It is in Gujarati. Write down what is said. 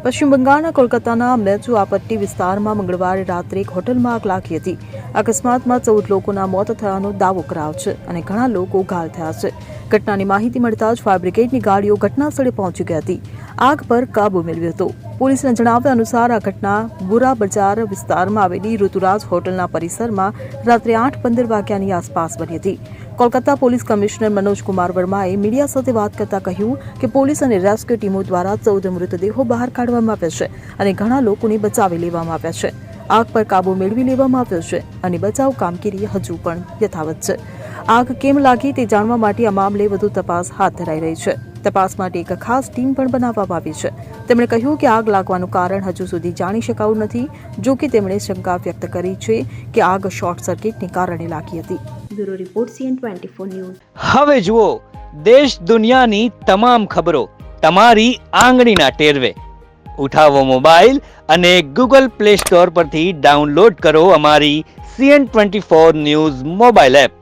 પશ્ચિમ બંગાળના કોલકાતાના મેચુઆપટ્ટી વિસ્તારમાં મંગળવારે રાત્રે એક હોટલમાં આગ લાગી હતી. અકસ્માતમાં 14 લોકોના મોત થયાનો દાવો કરાયો છે અને ઘણા લોકો ઘાયલ થયા છે. ઘટનાની માહિતી મળતા જ ફાયર બ્રિગેડની ગાડીઓ ઘટનાસ્થળે પહોંચી ગઈ હતી. આગ પર કાબુ મેળવ્યો હતો. પોલીસના જણાવ્યા અનુસાર આ ઘટના બુરા બજાર વિસ્તારમાં આવેલી ઋતુરાજ હોટલના પરિસરમાં રાત્રે 8:15 વાગ્યાની આસપાસ બની હતી. કોલકાતા પોલીસ કમિશનર મનોજ કુમાર વર્માએ મીડિયા સાથે વાત કરતા કહ્યું કે પોલીસ અને રેસ્ક્યુ ટીમો દ્વારા 14 મૃતદેહો બહાર કાઢવામાં આવ્યા છે અને ઘણા લોકોને બચાવી લેવામાં આવ્યા છે. આગ પર કાબુ મેળવી લેવામાં આવ્યો છે અને બચાવ કામગીરી હજુ પણ યથાવત છે. આગ કેમ લાગી તે જાણવા માટે આ મામલે વધુ તપાસ હાથ ધરાઈ રહી છે. તપાસ માટે એક ખાસ ટીમ પણ બનાવવામાં આવી છે. તેમણે કહ્યું કે આગ લાગવાનું કારણ હજુ સુધી જાણી શકાયું નથી. જો કે તેમણે શંકા વ્યક્ત કરી છે કે આગ શોર્ટ સર્કિટને કારણે લાગી હતી. Bureau report CN24 news. હવે જુઓ દેશ દુનિયાની તમામ ખબરો તમારી આંગળીના ટેરવે. ઉઠાવો મોબાઈલ અને Google Play Store પરથી ડાઉનલોડ કરો અમારી CN24 ન્યૂઝ મોબાઈલ એપ.